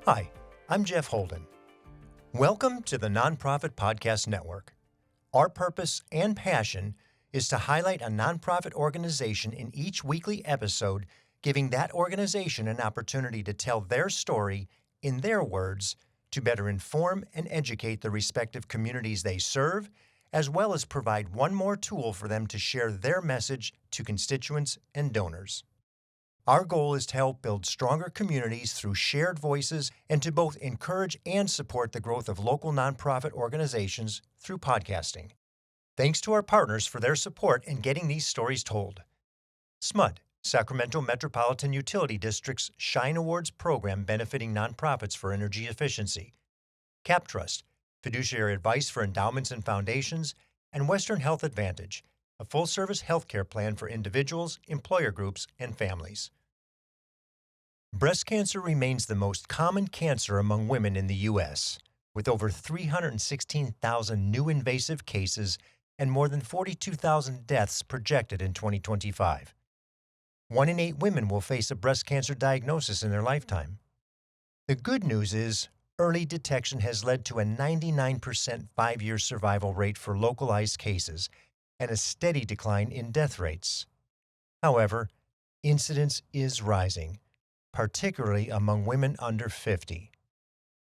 Hi, I'm Jeff Holden. Welcome to the Nonprofit Podcast Network. Our purpose and passion is to highlight a nonprofit organization in each weekly episode, giving that organization an opportunity to tell their story in their words to better inform and educate the respective communities they serve, as well as provide one more tool for them to share their message to constituents and donors. Our goal is to help build stronger communities through shared voices and to both encourage and support the growth of local nonprofit organizations through podcasting. Thanks to our partners for their support in getting these stories told. SMUD, Sacramento Metropolitan Utility District's Shine Awards program benefiting nonprofits for energy efficiency. CapTrust, fiduciary advice for endowments and foundations, and Western Health Advantage, a full-service healthcare plan for individuals, employer groups, and families. Breast cancer remains the most common cancer among women in the U.S., with over 316,000 new invasive cases and more than 42,000 deaths projected in 2025. 1 in 8 women will face a breast cancer diagnosis in their lifetime. The good news is, early detection has led to a 99% 5-year survival rate for localized cases and a steady decline in death rates. However, incidence is rising, particularly among women under 50.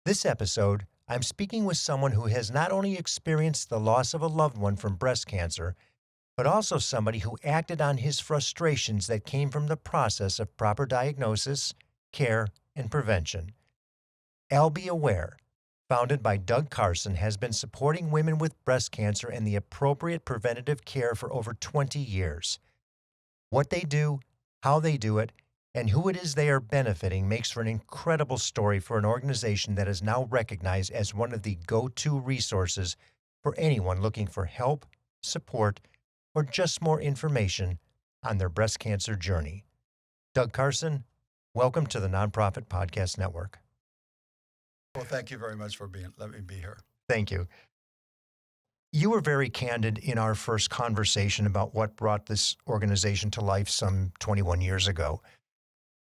This episode, I'm speaking with someone who has not only experienced the loss of a loved one from breast cancer, but also somebody who acted on his frustrations that came from the process of proper diagnosis, care, and prevention. Albie Aware, founded by Doug Carson, has been supporting women with breast cancer and the appropriate preventative care for over 20 years. What they do, how they do it, and who it is they are benefiting makes for an incredible story for an organization that is now recognized as one of the go-to resources for anyone looking for help, support, or just more information on their breast cancer journey. Doug Carson, welcome to the Nonprofit Podcast Network. Well, thank you very much for letting me be here. Thank you. You were very candid in our first conversation about what brought this organization to life some 21 years ago.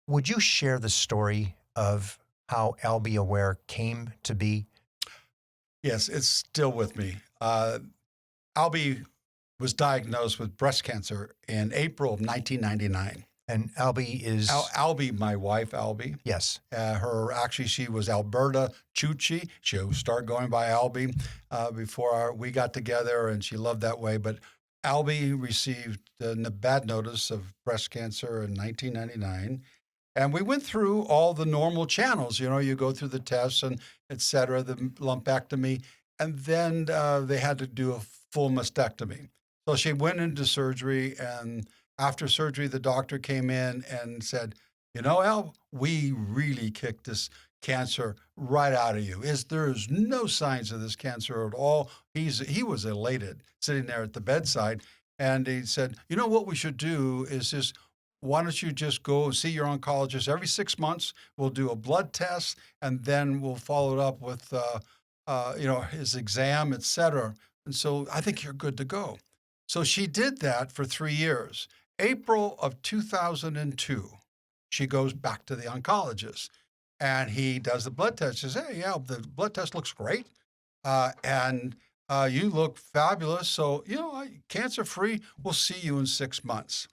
Would you share the story of how Albie Aware came to be? Yes, it's still with me. Albie was diagnosed with breast cancer in April of 1999. And Albie is... Albie, my wife, Albie. Yes. She was Alberta Chuchi. She started going by Albie before we got together, and she loved that way. But Albie received a bad notice of breast cancer in 1999. And we went through all the normal channels. You know, you go through the tests and et cetera, the lumpectomy, and then they had to do a full mastectomy. So she went into surgery, and after surgery, the doctor came in and said, you know, Al, we really kicked this cancer right out of you. There's no signs of this cancer at all. He was elated sitting there at the bedside, and he said, you know, what we should do is why don't you just go see your oncologist every 6 months? We'll do a blood test, and then we'll follow it up with, his exam, et cetera. And so I think you're good to go. So she did that for 3 years. April of 2002, she goes back to the oncologist, and he does the blood test. She says, hey, yeah, the blood test looks great, and you look fabulous. So, cancer-free, we'll see you in 6 months.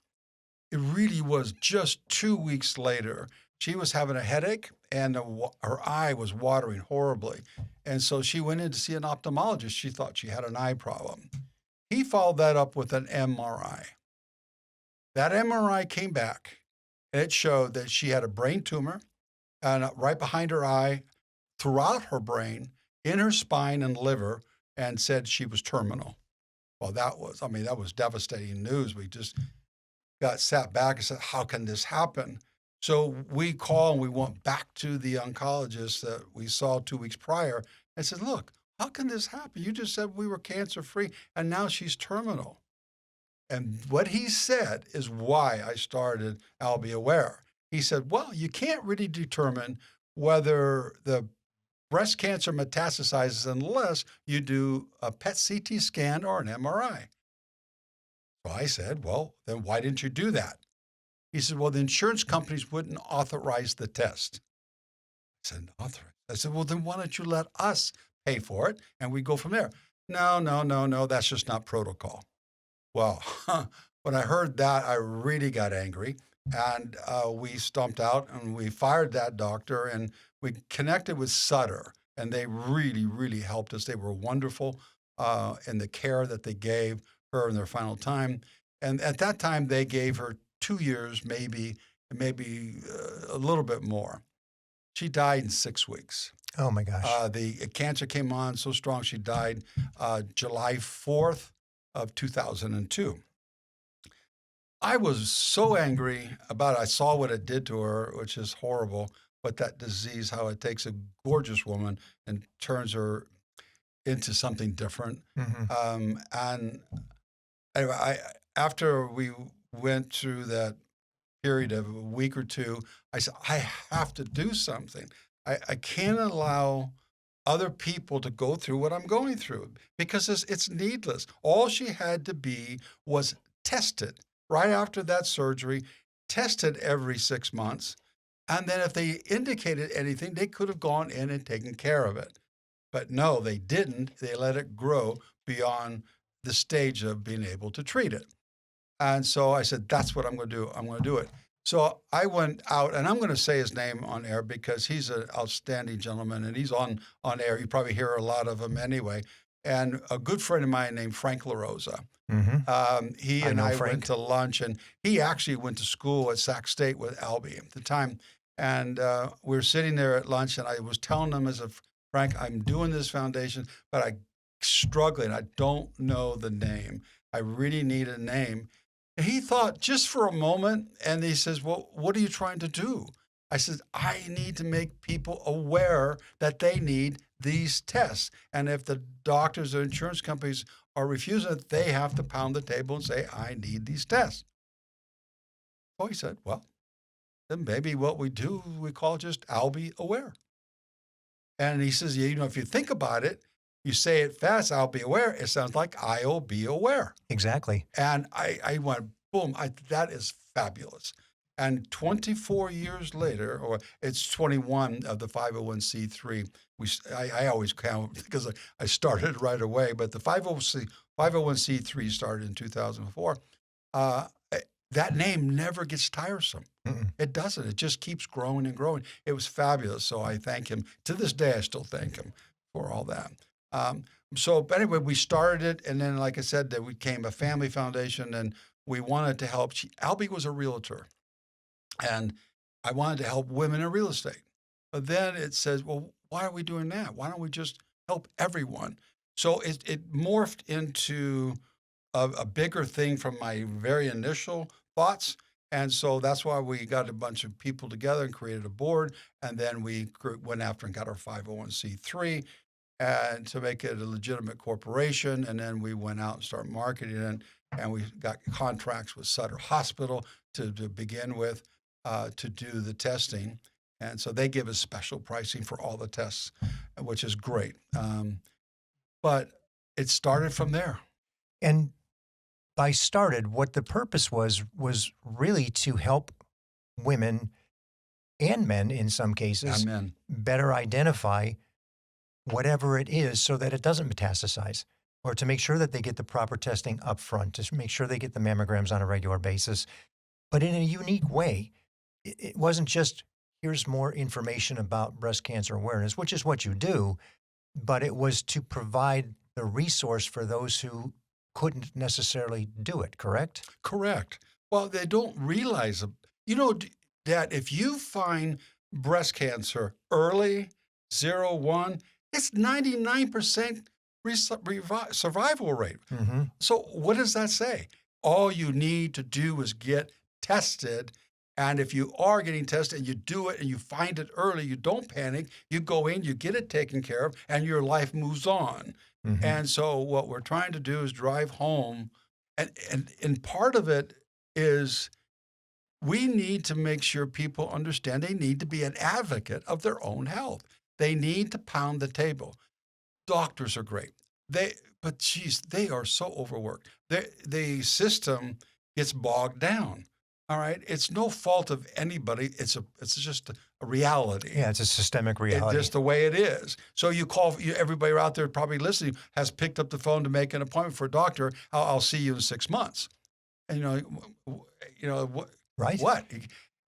It really was just 2 weeks later. She was having a headache, and her eye was watering horribly. And so she went in to see an ophthalmologist. She thought she had an eye problem. He followed that up with an MRI. That MRI came back, and it showed that she had a brain tumor and right behind her eye, throughout her brain, in her spine and liver, and said she was terminal. Well, that was devastating news. We just got sat back and said, how can this happen? So we called and we went back to the oncologist that we saw 2 weeks prior and said, look, how can this happen? You just said we were cancer-free, and now she's terminal. And what he said is why I started Albie Aware. He said, well, you can't really determine whether the breast cancer metastasizes unless you do a PET CT scan or an MRI. So I said, well, then why didn't you do that? He said, well, the insurance companies wouldn't authorize the test. said, authorized. I said, well, then why don't you let us pay for it and we go from there? No, no, no, no, that's just not protocol. Well, when I heard that, I really got angry. And we stumped out and we fired that doctor and we connected with Sutter. And they really, really helped us. They were wonderful in the care that they gave her in their final time. And at that time, they gave her 2 years, maybe a little bit more. She died in 6 weeks. Oh my gosh. The cancer came on so strong, she died July 4th of 2002. I was so angry about it. I saw what it did to her, which is horrible, but that disease, how it takes a gorgeous woman and turns her into something different. And anyway, after we went through that period of a week or two, I said, I have to do something. I can't allow other people to go through what I'm going through because it's needless. All she had to be was tested right after that surgery, tested every 6 months. And then if they indicated anything, they could have gone in and taken care of it. But no, they didn't. They let it grow beyond the stage of being able to treat it. And so I said, that's what I'm going to do. I'm going to do it. So I went out, and I'm going to say his name on air because he's an outstanding gentleman, and he's on air. You probably hear a lot of him anyway. And a good friend of mine named Frank LaRosa. He and I went to lunch, and he actually went to school at Sac State with Albie at the time. And we were sitting there at lunch, and I was telling him, as a Frank, I'm doing this foundation, but I'm struggling. I don't know the name. I really need a name. And he thought just for a moment, and he says, well, what are you trying to do? I said, I need to make people aware that they need these tests. And if the doctors or insurance companies are refusing it, they have to pound the table and say, I need these tests. So he said, well, then maybe what we do, we call just Albie Aware. And he says, yeah, if you think about it, you say it fast, I'll be aware. It sounds like I'll be aware. Exactly. And I went, boom, that is fabulous. And 24 years later, or it's 21 of the 501c3, I always count because I started right away, but the 501c3 started in 2004. That name never gets tiresome. It doesn't. It just keeps growing and growing. It was fabulous. So I thank him. To this day, I still thank him for all that. But anyway, we started it. And then, like I said, that became a family foundation and we wanted to help. Albie was a realtor and I wanted to help women in real estate. But then it says, well, why are we doing that? Why don't we just help everyone? So it morphed into a bigger thing from my very initial thoughts. And so that's why we got a bunch of people together and created a board. And then we went after and got our 501c3 and to make it a legitimate corporation. And then we went out and started marketing it. And we got contracts with Sutter Hospital to begin with to do the testing. And so they give us special pricing for all the tests, which is great. But it started from there. And by started, what the purpose was really to help women and men in some cases better identify whatever it is so that it doesn't metastasize, or to make sure that they get the proper testing up front, to make sure they get the mammograms on a regular basis, but in a unique way. It wasn't just, here's more information about breast cancer awareness, which is what you do, but it was to provide the resource for those who couldn't necessarily do it, correct? Correct. Well, they don't realize, that if you find breast cancer early, 0-1, it's 99% survival rate. So what does that say? All you need to do is get tested. And if you are getting tested and you do it and you find it early, you don't panic, you go in, you get it taken care of, and your life moves on. And so what we're trying to do is drive home. And part of it is we need to make sure people understand they need to be an advocate of their own health. They need to pound the table. Doctors are great. But geez, they are so overworked. The system gets bogged down. All right. It's no fault of anybody. It's just a reality. Yeah, it's a systemic It's reality. just the way it is. So you call, everybody out there probably listening has picked up the phone to make an appointment for a doctor. I'll see you in 6 months. And Right. what?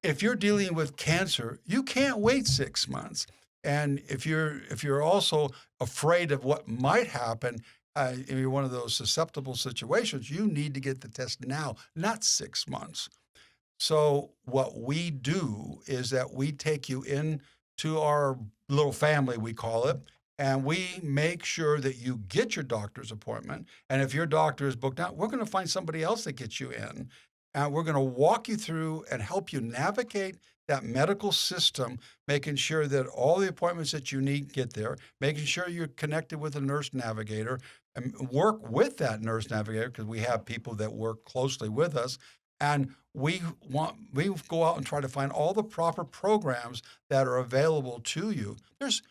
If you're dealing with cancer, you can't wait 6 months. And if you're also afraid of what might happen, if you're one of those susceptible situations, you need to get the test now, not 6 months. So what we do is that we take you into our little family, we call it, and we make sure that you get your doctor's appointment. And if your doctor is booked out, we're going to find somebody else that gets you in. And we're going to walk you through and help you navigate that medical system, making sure that all the appointments that you need get there, making sure you're connected with a nurse navigator, and work with that nurse navigator, because we have people that work closely with us. And we go out and try to find all the proper programs that are available to you. There's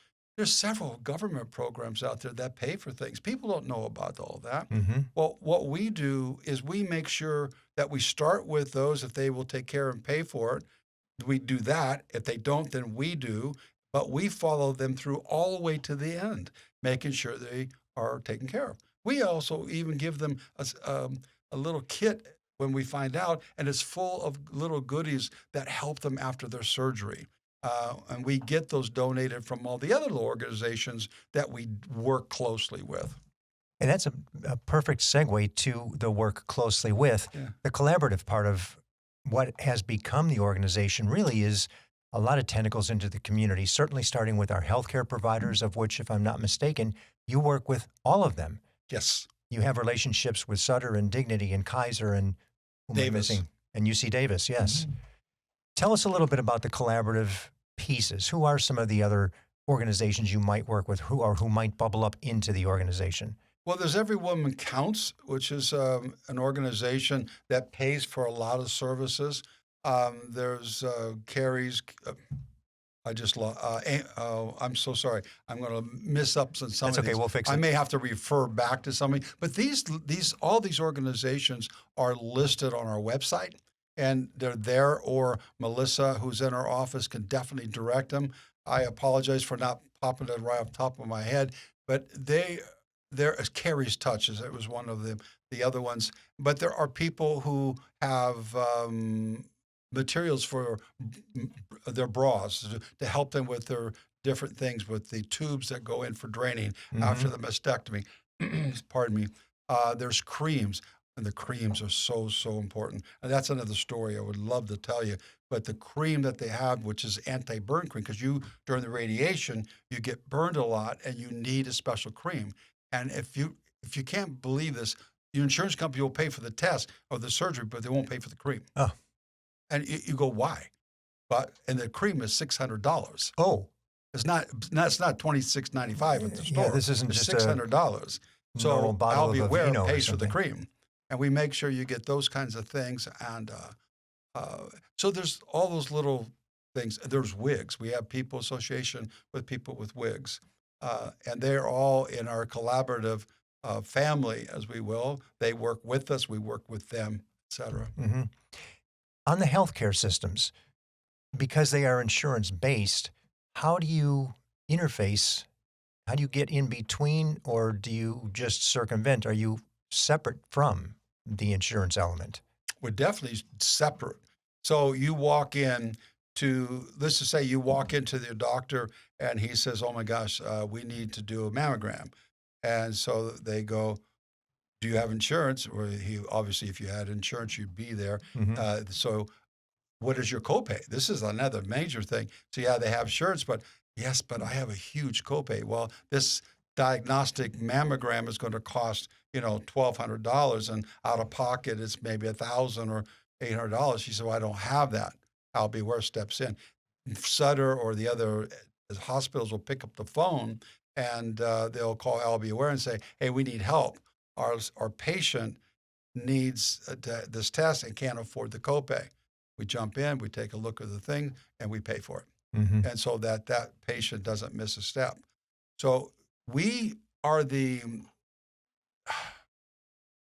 several government programs out there that pay for things. People don't know about all that. Mm-hmm. Well, what we do is we make sure that we start with those if they will take care and pay for it. We do that. If they don't, then we do. But we follow them through all the way to the end, making sure they are taken care of. We also even give them a little kit when we find out, and it's full of little goodies that help them after their surgery. And we get those donated from all the other organizations that we work closely with. And that's a perfect segue to the work closely with. Yeah. The collaborative part of what has become the organization really is a lot of tentacles into the community, certainly starting with our healthcare providers, of which, if I'm not mistaken, you work with all of them. Yes. You have relationships with Sutter and Dignity and Kaiser and who am I Davis. missing? And UC Davis, yes. Mm-hmm. Tell us a little bit about the collaborative pieces. Who are some of the other organizations you might work with who might bubble up into the organization? Well, there's Every Woman Counts, which is an organization that pays for a lot of services. There's Carrie's. I'm so sorry. I'm going to miss up some That's of okay. these. We'll fix it. I may have to refer back to somebody. But all these organizations are listed on our website, and they're there. Or Melissa, who's in our office, can definitely direct them. I apologize for not popping it right off the top of my head, but there is Carrie's Touches. It was one of the other ones. But there are people who have materials for their bras to help them with their different things, with the tubes that go in for draining after the mastectomy. Pardon me. There's creams, and the creams are so, so important. And that's another story I would love to tell you. But the cream that they have, which is anti-burn cream, because during the radiation, you get burned a lot and you need a special cream. And if you can't believe this, your insurance company will pay for the test or the surgery, but they won't pay for the cream. Oh. And you go, why? And the cream is $600. Oh. It's not $26.95 at the store. Yeah, this isn't it's just $600. So normal bottle Albie of Aware Aveeno or pays for the something. cream, and we make sure you get those kinds of things. And so there's all those little things. There's wigs. We have people association with people with wigs, and they're all in our collaborative family, as we will. They work with us. We work with them, et cetera. Mm-hmm. On the healthcare systems, because they are insurance-based, how do you interface? How do you get in between, or do you just circumvent? Are you separate from the insurance element? We're definitely separate. So you walk in let's just say you walk into the doctor and he says, oh my gosh, we need to do a mammogram. And so they go, do you have insurance? Or obviously, if you had insurance, you'd be there. Mm-hmm. So what is your copay? This is another major thing. So yeah, they have insurance, but yes, but I have a huge copay. Well, this diagnostic mammogram is going to cost, $1,200, and out of pocket, it's maybe $1,000 or $800. She said, well, I don't have that. Albie Aware steps in. Sutter or the other hospitals will pick up the phone and they'll call Albie Aware and say, hey, we need help. Our patient needs this test and can't afford the copay. We jump in, we take a look at the thing, and we pay for it. Mm-hmm. And so that patient doesn't miss a step. So we are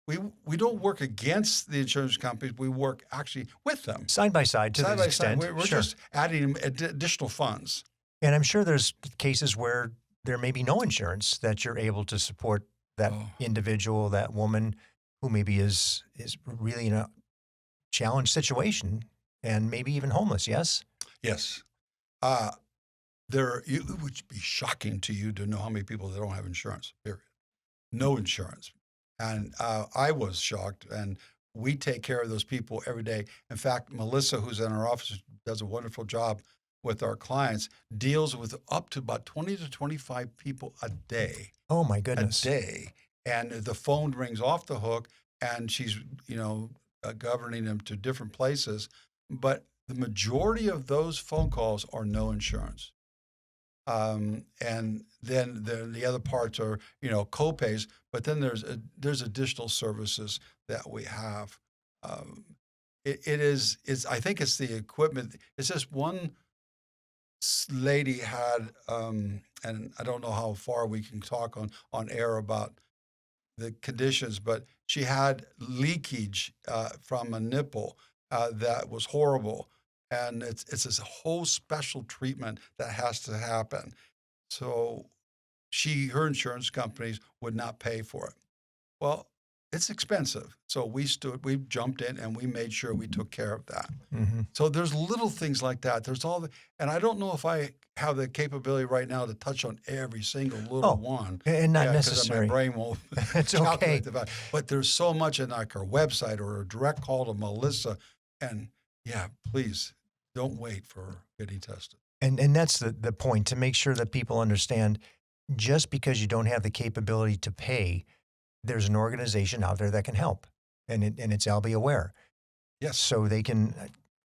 we don't work against the insurance companies. We work actually with them. Side by side to Side this by side. extent. We're Sure. just adding additional funds. And I'm sure there's cases where there may be no insurance that you're able to support that Oh. individual, that woman who maybe is really in a challenged situation and maybe even homeless. Yes. Yes. It would be shocking to you to know how many people that don't have insurance, period. No insurance. And I was shocked. And we take care of those people every day. In fact, Melissa, who's in our office, does a wonderful job with our clients, deals with up to about 20 to 25 people a day. Oh, my goodness. A day. And the phone rings off the hook, and she's, governing them to different places. But the majority of those phone calls are no insurance. And then the other parts are, co-pays, but then there's additional services that we have. I think it's the equipment. It's just one lady had, and I don't know how far we can talk on air about the conditions, but she had leakage from a nipple that was horrible. And it's this whole special treatment that has to happen. So her insurance companies would not pay for it. Well, it's expensive. So we jumped in and we made sure we took care of that. Mm-hmm. So there's little things like that. And I don't know if I have the capability right now to touch on every single little one. And not necessary. My brain won't It's okay. calculate the value. But there's so much in like our website or a direct call to Melissa. And yeah, please don't wait for getting tested. And that's the point, to make sure that people understand, just because you don't have the capability to pay, there's an organization out there that can help. And it's Albie Aware. Yes. So they can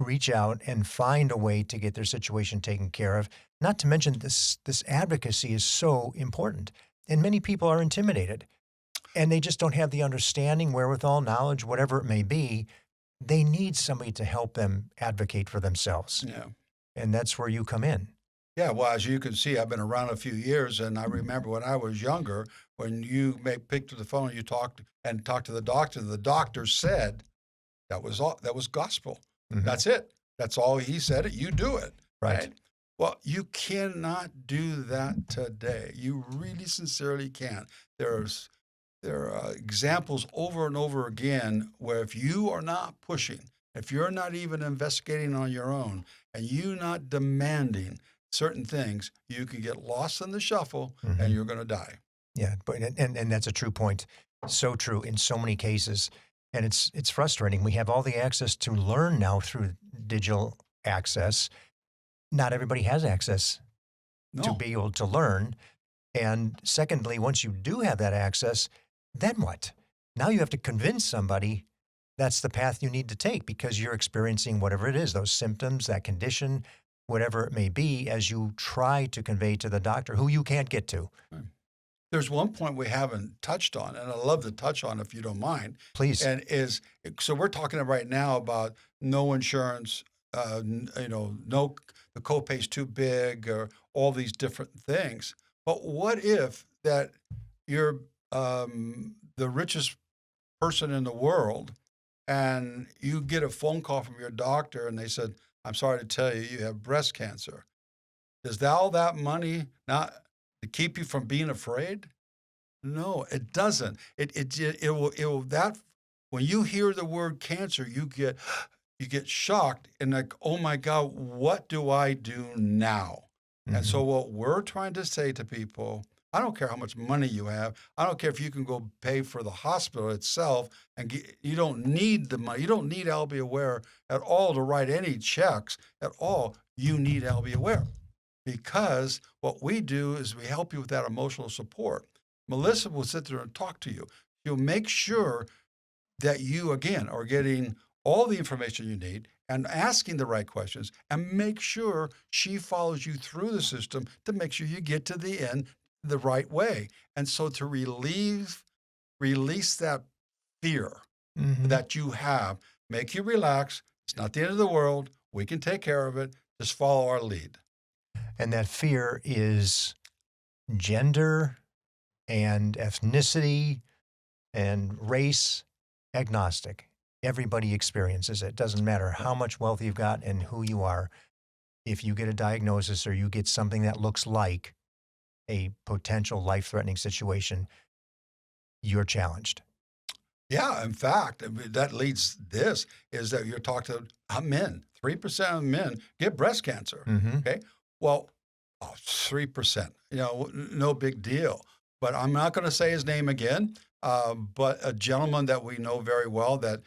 reach out and find a way to get their situation taken care of. Not to mention this advocacy is so important. And many people are intimidated. And they just don't have the understanding, wherewithal, knowledge, whatever it may be. They need somebody to help them advocate for themselves. Yeah. And that's where you come in. Yeah, well, as you can see, I've been around a few years, and I remember when I was younger, when you picked up the phone, you talked to the doctor said that was gospel. Mm-hmm. That's it. That's all he said. You do it. Right. Well, you cannot do that today. You really sincerely can't. There are examples over and over again where if you are not pushing, if you're not even investigating on your own, and you're not demanding certain things, you can get lost in the shuffle, Mm-hmm. and you're going to die. Yeah, and that's a true point. So true in so many cases. And it's frustrating. We have all the access to learn now through digital access. Not everybody has access to be able to learn. And secondly, once you do have that access, then what? Now you have to convince somebody that's the path you need to take, because you're experiencing whatever it is, those symptoms, that condition, whatever it may be, as you try to convey to the doctor who you can't get to. There's one point we haven't touched on, and I'd love to touch on if you don't mind. Please. And so we're talking right now about no insurance, no, the copay's too big, or all these different things. But what if that you're the richest person in the world, and you get a phone call from your doctor, and they said, "I'm sorry to tell you, you have breast cancer." Does all that money not to keep you from being afraid? No, it doesn't. It will that when you hear the word cancer, you get shocked and like, oh my God, what do I do now? Mm-hmm. And so what we're trying to say to people, I don't care how much money you have. I don't care if you can go pay for the hospital itself, and you don't need the money. You don't need Albie Aware at all to write any checks at all. You need Albie Aware, because what we do is we help you with that emotional support. Melissa will sit there and talk to you. She'll make sure that you, again, are getting all the information you need and asking the right questions, and make sure she follows you through the system to make sure you get to the end the right way. And so to release that fear Mm-hmm. that you have, make you relax. It's not the end of the world. We can take care of it. Just follow our lead. And that fear is gender and ethnicity and race agnostic. Everybody experiences it. Doesn't matter how much wealth you've got and who you are. If you get a diagnosis or you get something that looks like a potential life-threatening situation, you're challenged. Yeah, in fact, I mean, that leads this is that you're talking to men. 3% of men get breast cancer. Mm-hmm. Okay. Well, 3%, no big deal. But I'm not going to say his name again. But a gentleman that we know very well that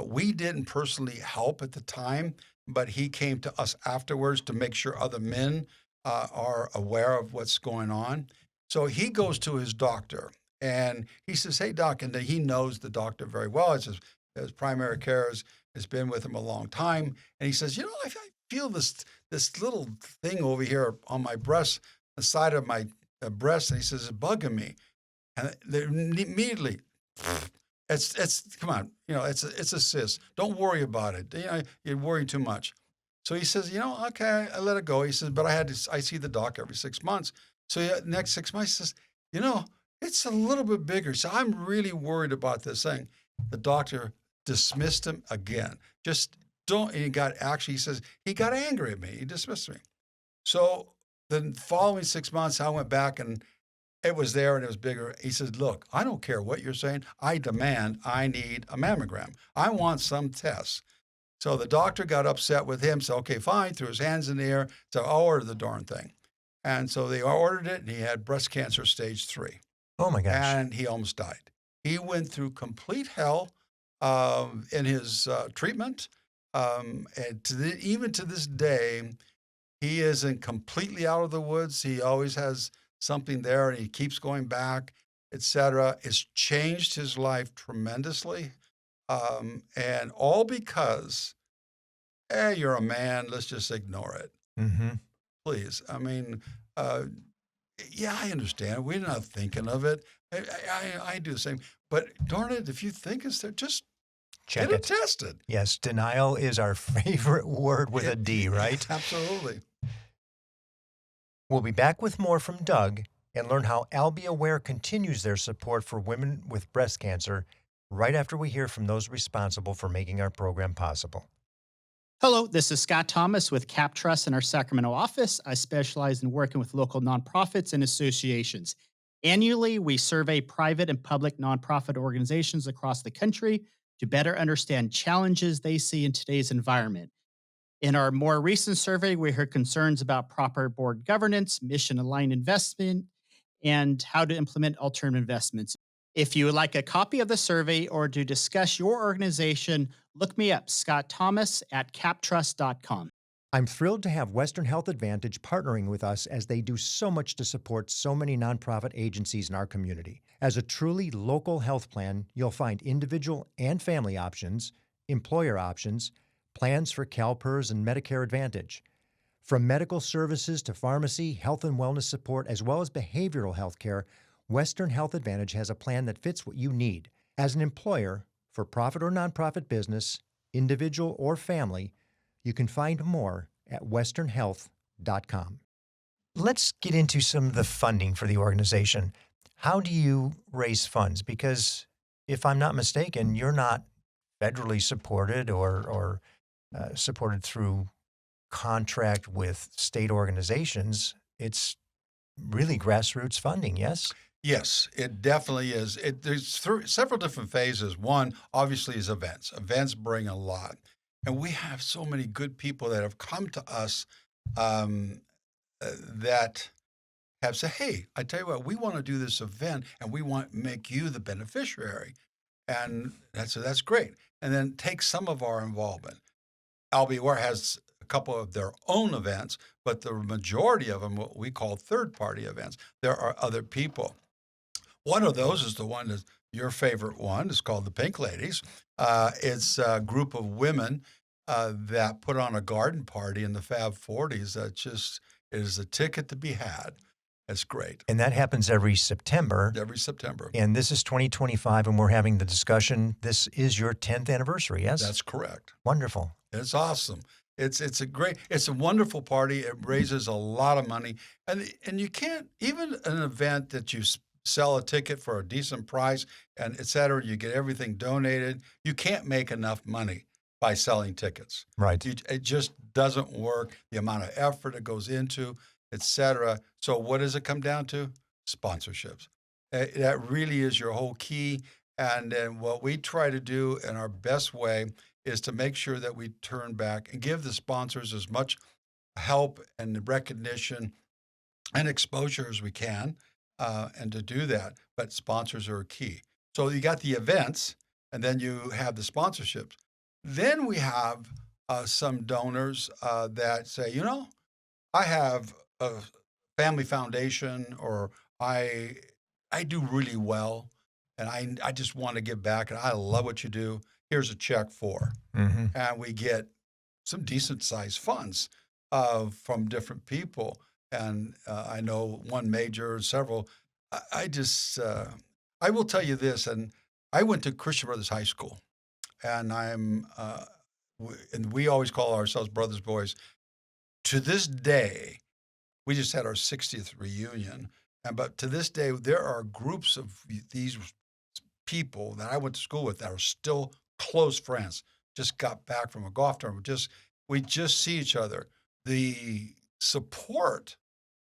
we didn't personally help at the time, but he came to us afterwards to make sure other men are aware of what's going on. So he goes to his doctor and he says, "Hey, doc," and he knows the doctor very well. It's his primary care has been with him a long time. And he says, I feel this little thing over here on my breast, the side of my breast. And he says, "It's bugging me." And immediately, it's come on, it's a cyst. Don't worry about it. You're worrying too much. So he says, okay, I let it go. He says, but I see the doc every 6 months. So next 6 months, he says, it's a little bit bigger. So I'm really worried about this thing. The doctor dismissed him again. Just don't. And he says, he got angry at me. He dismissed me. So the following 6 months, I went back and it was there and it was bigger. He says, "Look, I don't care what you're saying. I need a mammogram. I want some tests." So the doctor got upset with him. So, okay, fine, threw his hands in the air. So I'll order the darn thing. And so they ordered it and he had breast cancer stage 3. Oh my gosh. And he almost died. He went through complete hell in his treatment. And even to this day, he isn't completely out of the woods. He always has something there and he keeps going back, etc. It's changed his life tremendously. And all because, you're a man, let's just ignore it. Mm-hmm. Please. I mean, yeah, I understand. We're not thinking of it. I do the same. But darn it, if you think it's there, just Check get it. it tested. Yes, denial is our favorite word with a D, right? Absolutely. We'll be back with more from Doug and learn how Albie Aware continues their support for women with breast cancer right after we hear from those responsible for making our program possible. Hello, this is Scott Thomas with Cap Trust in our Sacramento office. I specialize in working with local nonprofits and associations. Annually, we survey private and public nonprofit organizations across the country to better understand challenges they see in today's environment. In our more recent survey, we heard concerns about proper board governance, mission-aligned investment, and how to implement alternative investments. If you would like a copy of the survey or to discuss your organization, look me up, Scott Thomas at captrust.com. I'm thrilled to have Western Health Advantage partnering with us as they do so much to support so many nonprofit agencies in our community. As a truly local health plan, you'll find individual and family options, employer options, plans for CalPERS and Medicare Advantage. From medical services to pharmacy, health and wellness support, as well as behavioral health care, Western Health Advantage has a plan that fits what you need. As an employer, for profit or nonprofit business, individual or family, you can find more at westernhealth.com. Let's get into some of the funding for the organization. How do you raise funds? Because if I'm not mistaken, you're not federally supported or supported through contract with state organizations. It's really grassroots funding, yes? Yes, it definitely is. There's several different phases. One, obviously, is events. Events bring a lot. And we have so many good people that have come to us that have said, "Hey, I tell you what, we want to do this event and we want to make you the beneficiary." And that's great. And then take some of our involvement. Albie Aware has a couple of their own events, but the majority of them, what we call third-party events. There are other people. One of those is the one that your favorite one. It's called the Pink Ladies. It's a group of women that put on a garden party in the Fab 40s. That just is a ticket to be had. It's great. And that happens every September. Every September. And this is 2025, and we're having the discussion. This is your 10th anniversary, yes? That's correct. Wonderful. It's awesome. It's a wonderful party. It raises a lot of money. And you can't, even an event that you sell a ticket for a decent price and et cetera. You get everything donated. You can't make enough money by selling tickets. Right. It just doesn't work. The amount of effort it goes into, et cetera. So what does it come down to? Sponsorships. That really is your whole key. And then what we try to do in our best way is to make sure that we turn back and give the sponsors as much help and recognition and exposure as we can, and to do that. But sponsors are key. So you got the events, and then you have the sponsorships. Then we have some donors that say, I have a family foundation, or I do really well, and I just want to give back, and I love what you do. Here's a check for. Mm-hmm. And we get some decent-sized funds from different people. And I know one major, several. I will tell you this, and I went to Christian Brothers High School, and and we always call ourselves Brothers Boys. To this day, we just had our 60th reunion, but to this day, there are groups of these people that I went to school with that are still close friends. Just got back from a golf tournament. We just see each other. The support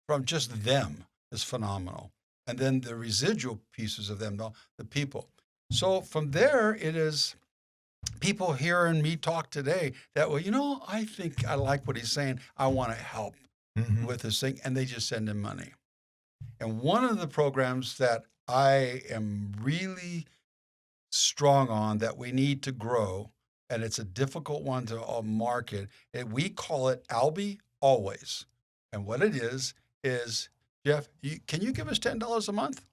from just them is phenomenal. And then the residual pieces of them, the people. So from there, it is people hearing me talk today that, I think I like what he's saying. I want to help with this thing. And they just send him money. And one of the programs that I am really strong on that we need to grow, and it's a difficult one to market, and we call it Albie Always. And what it is, Jeff, can you give us $10 a month?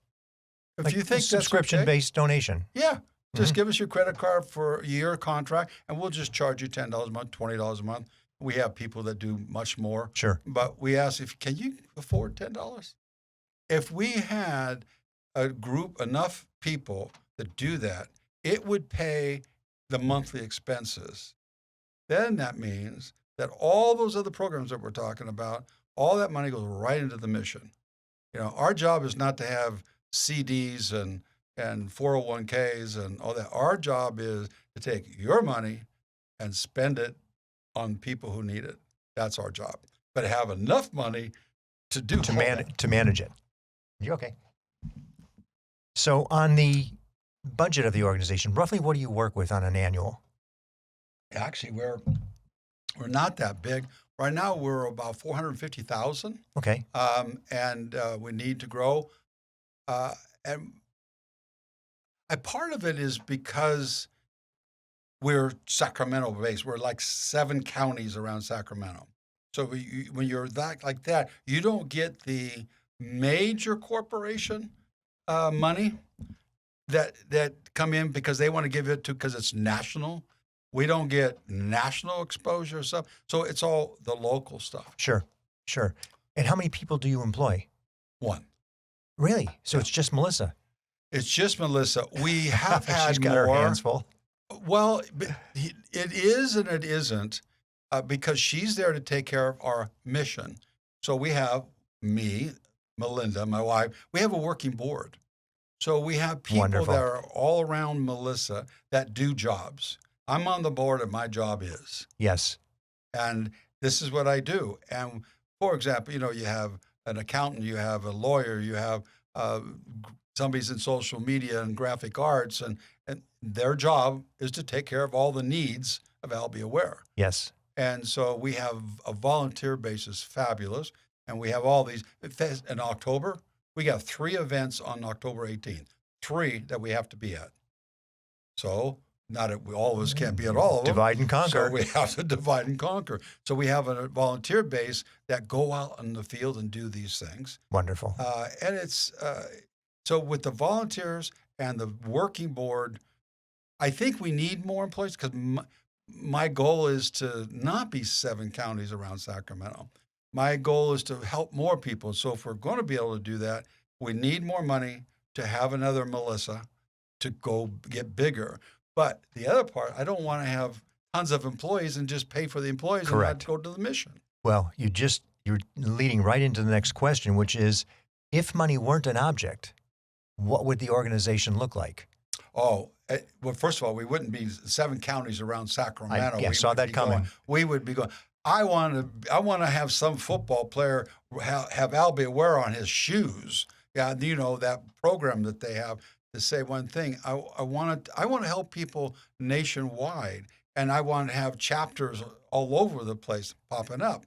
If Like you think that's subscription-based donation. Yeah. Just give us your credit card for a year contract, and we'll just charge you $10 a month, $20 a month. We have people that do much more. Sure. But we ask, can you afford $10? If we had a group, enough people that do that, it would pay the monthly expenses. Then that means that all those other programs that we're talking about, all that money goes right into the mission. Our job is not to have CDs and 401ks and all that. Our job is to take your money and spend it on people who need it. That's our job. But have enough money to do to manage it. You okay? So on the budget of the organization, roughly what do you work with on an annual? Actually, we're not that big. Right now, we're about 450,000. Okay. And we need to grow. And part of it is because we're Sacramento based. We're like 7 counties around Sacramento. So when you're like that, you don't get the major corporation money that come in because they want to give it to, because it's national. We don't get national exposure stuff. So it's all the local stuff. Sure. And how many people do you employ? 1. Really? So it's just Melissa? It's just Melissa. We have had She's got more. her hands full. Well, it is and it isn't, because she's there to take care of our mission. So we have me, Melinda, my wife. We have a working board. So we have people Wonderful. that are all around Melissa that do jobs. I'm on the board and my job is. Yes. And this is what I do. And for example, you have an accountant, you have a lawyer, you have somebody's in social media and graphic arts, and their job is to take care of all the needs of Albie Aware. Yes. And so we have a volunteer basis, fabulous, and we have all these. In October, we got 3 events on October 18th, 3 that we have to be at. So not that all of us can't be at all of them. Divide and conquer. So we have to divide and conquer. So we have a volunteer base that go out in the field and do these things. Wonderful. And it's so with the volunteers and the working board, I think we need more employees, because my goal is to not be 7 counties around Sacramento. My goal is to help more people. So if we're going to be able to do that, we need more money to have another Melissa to go get bigger. But the other part, I don't want to have tons of employees and just pay for the employees Correct. and not go to the mission. Well, you're leading right into the next question, which is, if money weren't an object, what would the organization look like? Oh, well, first of all, we wouldn't be 7 counties around Sacramento. I saw that coming. We would be going, I want to have some football player have Albie Aware on his shoes. Yeah, that program that they have to say one thing. I want to help people nationwide, and I want to have chapters all over the place popping up.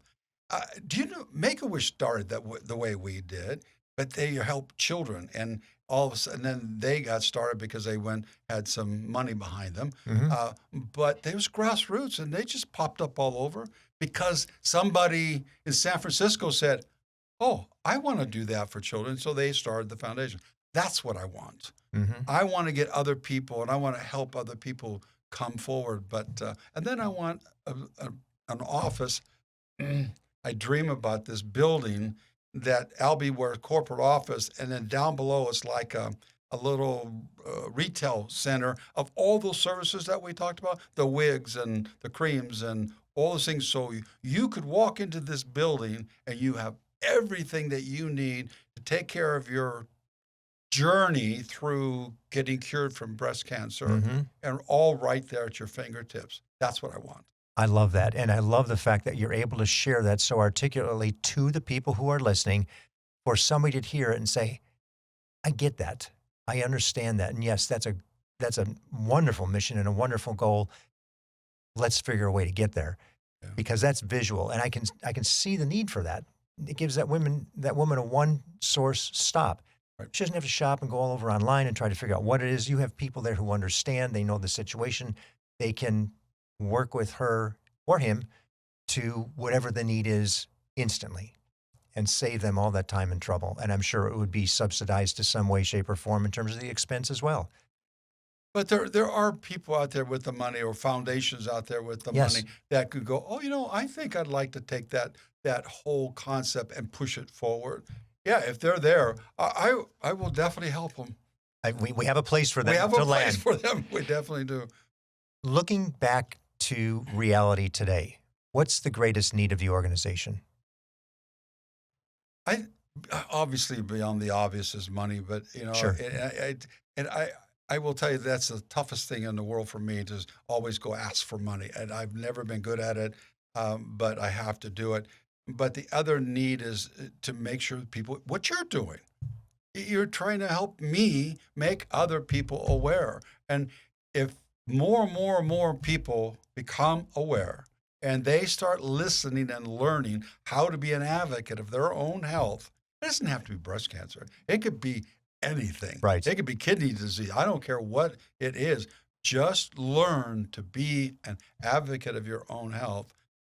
Do you know Make-A-Wish started the way we did, but they help children, and all of a sudden, then they got started because they had some money behind them. But they was grassroots, and they just popped up all over because somebody in San Francisco said, "Oh, I want to do that for children," so they started the foundation. That's what I want. I want to get other people, and I want to help other people come forward. But and then I want an office. I dream about this building that Albie Aware corporate office, and then down below it's like a little retail center of all those services that we talked about, the wigs and the creams and all those things. So you could walk into this building and you have everything that you need to take care of your journey through getting cured from breast cancer, and all right there at your fingertips. That's what I want. I love that. And I love the fact that you're able to share that so articulately to the people who are listening, for somebody to hear it and say, I get that. I understand that. And yes, that's a wonderful mission and a wonderful goal. Let's figure a way to get there, because that's visual. And I can see the need for that. It gives that woman a one source stop. Right. She doesn't have to shop and go all over online and try to figure out what it is. You have people there who understand. They know the situation. They can work with her or him to whatever the need is instantly and save them all that time and trouble. And I'm sure it would be subsidized to some way, shape, or form in terms of the expense as well. But there are people out there with the money, or foundations out there with the money that could go, oh, I think I'd like to take that whole concept and push it forward. Yeah, if they're there, I will definitely help them. We have a place for them We have to a land. place for them. We definitely do. Looking back to reality today, what's the greatest need of the organization? I obviously, beyond the obvious, is money, but Sure. I will tell you that's the toughest thing in the world for me, to always go ask for money, and I've never been good at it, but I have to do it. But the other need is to make sure people, what you're doing, you're trying to help me make other people aware, and if more and more and more people become aware, and they start listening and learning how to be an advocate of their own health. It doesn't have to be breast cancer. It could be anything. Right. It could be kidney disease. I don't care what it is. Just learn to be an advocate of your own health.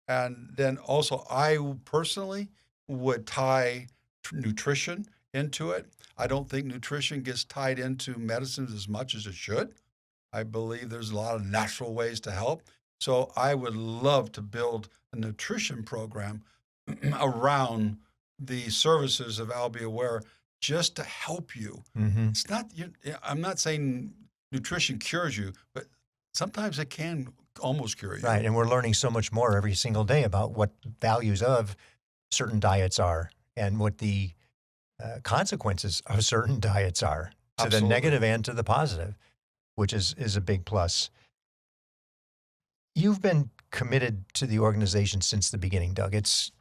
And then also, I personally would tie nutrition into it. I don't think nutrition gets tied into medicines as much as it should. I believe there's a lot of natural ways to help. So I would love to build a nutrition program around the services of Albie Aware, just to help you. It's not. I'm not saying nutrition cures you, but sometimes it can almost cure you. Right, and we're learning so much more every single day about what values of certain diets are and what the consequences of certain diets are, to Absolutely. the negative and to the positive, which is a big plus. You've been committed to the organization since the beginning, Doug. It's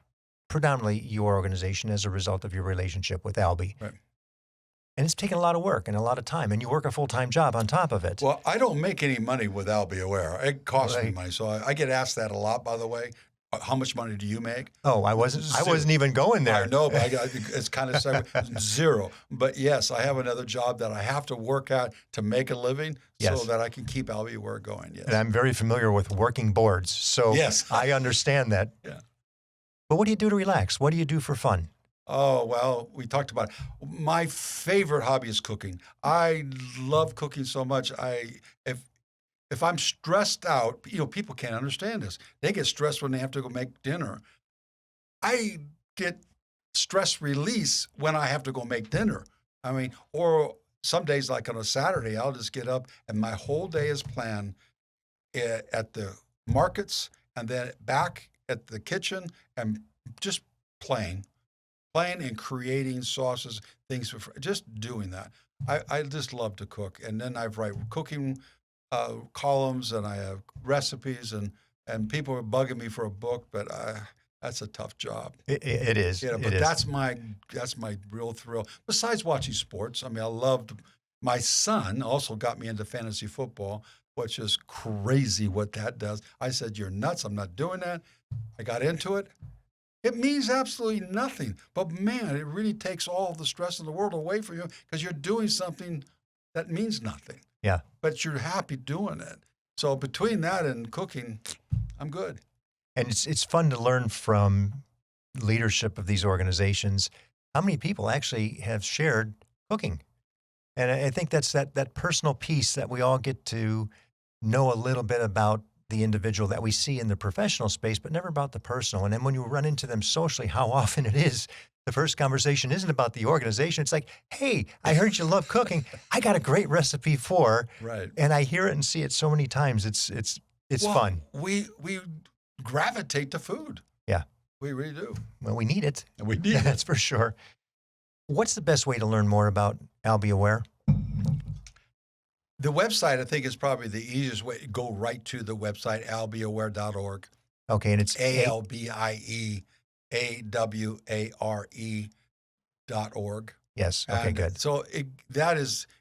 predominantly your organization as a result of your relationship with Albie. Right. And it's taken a lot of work and a lot of time, and you work a full-time job on top of it. Well, I don't make any money with Albie Aware. It costs me Right. money. So I get asked that a lot, by the way. How much money do you make? Oh, I wasn't even going there. I know, but it's kind of zero. But yes, I have another job that I have to work at to make a living, Yes. so that I can keep Albie Aware going. Yes. And I'm very familiar with working boards, so Yes. I understand that. Yeah. But what do you do to relax? What do you do for fun? Oh, well, we talked about it. My favorite hobby is cooking. I love cooking so much. If I'm stressed out, people can't understand this. They get stressed when they have to go make dinner. I get stress release when I have to go make dinner. I mean, or some days, like on a Saturday, I'll just get up and my whole day is planned at the markets, and then back at the kitchen, and just playing and creating sauces, things, just doing that. I just love to cook. And then I write cooking columns, and I have recipes, and people are bugging me for a book, but that's a tough job. It is. You know, but that's my real thrill. Besides watching sports, I mean, I loved. My son also got me into fantasy football, which is crazy what that does. I said, "You're nuts! I'm not doing that." I got into it. It means absolutely nothing, but man, it really takes all the stress in the world away from you because you're doing something that means nothing. Yeah. But you're happy doing it. So between that and cooking, I'm good. And it's fun to learn from leadership of these organizations how many people actually have shared cooking. And I think that's that personal piece that we all get to know a little bit about the individual that we see in the professional space, but never about the personal. And then when you run into them socially, how often it is the first conversation isn't about the organization. It's like, hey, I heard you love cooking. I got a great recipe for. Right. And I hear it and see it so many times. It's fun. We gravitate to food. Yeah. We really do. Well, we need it. And we need That's for sure. What's the best way to learn more about Albie Aware? The website, I think, is probably the easiest way. Go right to the website, albieaware.org. Okay, and it's ALBIEAWARE.org. Yes. Okay, And good. so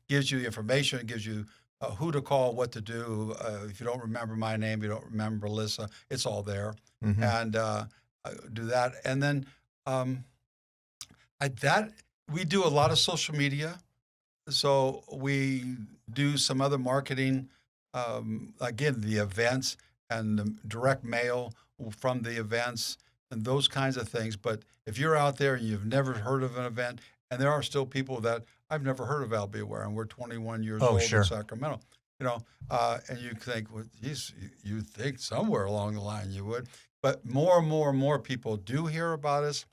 gives you information, it gives you who to call, what to do. If you don't remember my name, you don't remember Alyssa, it's all there. Mhm. And do that. And then we do a lot of social media. So we do some other marketing, again, the events and the direct mail from the events and those kinds of things. But if you're out there and you've never heard of an event, and there are still people that I've never heard of Albie Aware, and we're 21 years old sure. in Sacramento, and you think, well, geez, you think somewhere along the line you would. But more and more and more people do hear about us,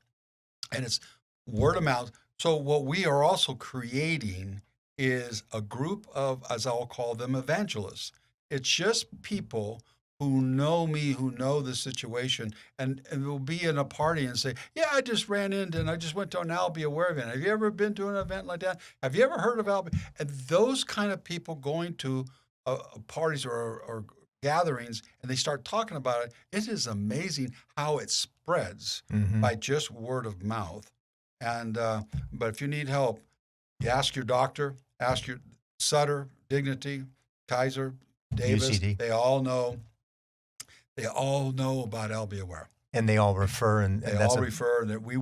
and it's word of mouth. So what we are also creating is a group of, as I'll call them, evangelists. It's just people who know me, who know the situation, and will be in a party and say, yeah, I just ran into and I just went to an Albie Aware event. Have you ever been to an event like that? Have you ever heard of Albie? And those kind of people going to parties or gatherings and they start talking about it, it is amazing how it spreads Mhm. by just word of mouth. And but if you need help, you ask your doctor, ask your Sutter, Dignity, Kaiser, Davis. UCD. They all know about Albie Aware. And they all refer, and They that's all refer that we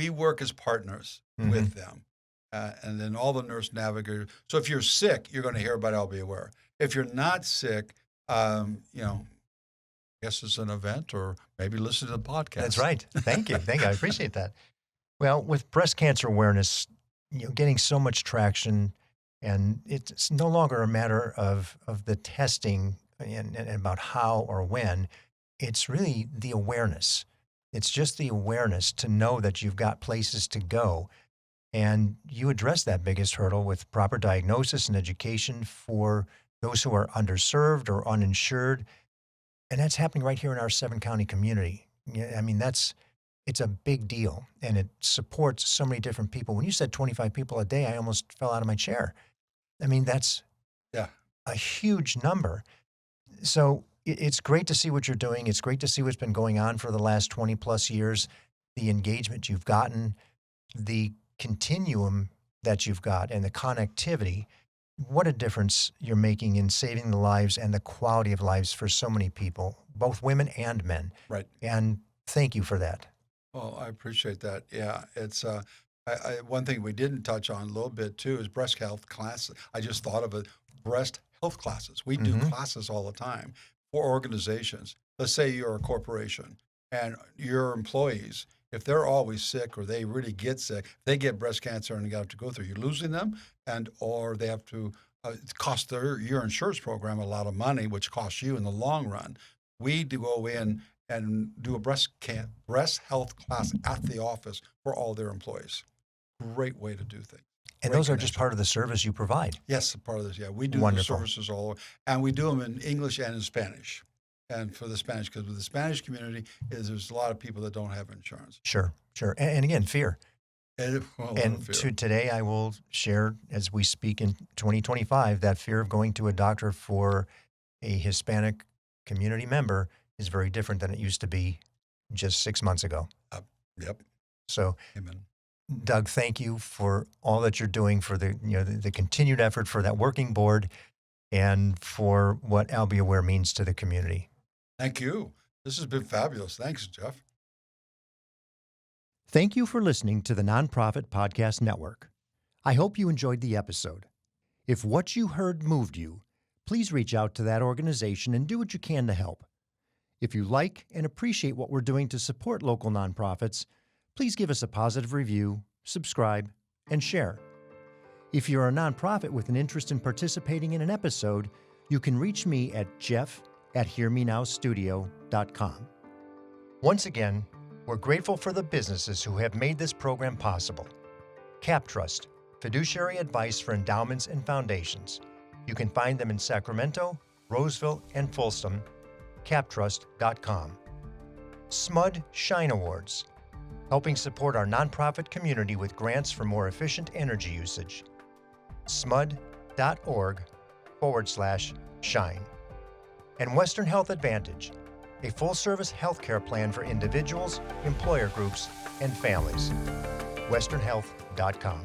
work as partners with them, and then all the nurse navigators. So if you're sick, you're going to hear about Albie Aware. If you're not sick, I guess it's an event, or maybe listen to the podcast. That's right. Thank you. I appreciate that. Well, with breast cancer awareness, getting so much traction, and it's no longer a matter of the testing and about how or when. It's really the awareness. It's just the awareness to know that you've got places to go. And you address that biggest hurdle with proper diagnosis and education for those who are underserved or uninsured. And that's happening right here in our 7-county community. Yeah, I mean, it's a big deal, and it supports so many different people. When you said 25 people a day, I almost fell out of my chair. I mean, that's a huge number. So it's great to see what you're doing. It's great to see what's been going on for the last 20 plus years, the engagement you've gotten, the continuum that you've got, and the connectivity. What a difference you're making in saving the lives and the quality of lives for so many people, both women and men. Right. And thank you for that. Well, I appreciate that. Yeah, it's one thing we didn't touch on a little bit too is breast health classes. I just thought of it, breast health classes. We do classes all the time for organizations. Let's say you're a corporation and your employees, if they're always sick or they really get sick, they get breast cancer and you have to go through. You're losing them, or they have to it costs your insurance program a lot of money, which costs you in the long run. We do go in and do a breast health class at the office for all their employees. Great way to do things. And Great those are just connection. part of the service you provide. Yes, a part of this. Yeah, we do Wonderful. the services all over, and we do them in English and in Spanish. And for the Spanish, because with the Spanish community, there's a lot of people that don't have insurance. Sure. And again, fear. And today I will share, as we speak in 2025, that fear of going to a doctor for a Hispanic community member is very different than it used to be just 6 months ago. Yep. So, Amen. Doug, thank you for all that you're doing, for the continued effort for that working board and for what Albie Aware means to the community. Thank you. This has been fabulous. Thanks, Jeff. Thank you for listening to the Nonprofit Podcast Network. I hope you enjoyed the episode. If what you heard moved you, please reach out to that organization and do what you can to help. If you like and appreciate what we're doing to support local nonprofits, please give us a positive review, subscribe, and share. If you're a nonprofit with an interest in participating in an episode, you can reach me at jeff@hearmenowstudio.com. Once again, we're grateful for the businesses who have made this program possible. CapTrust, fiduciary advice for endowments and foundations. You can find them in Sacramento, Roseville, and Folsom. captrust.com. SMUD Shine Awards, helping support our nonprofit community with grants for more efficient energy usage. smud.org/shine. And Western Health Advantage, a full-service healthcare plan for individuals, employer groups, and families. westernhealth.com.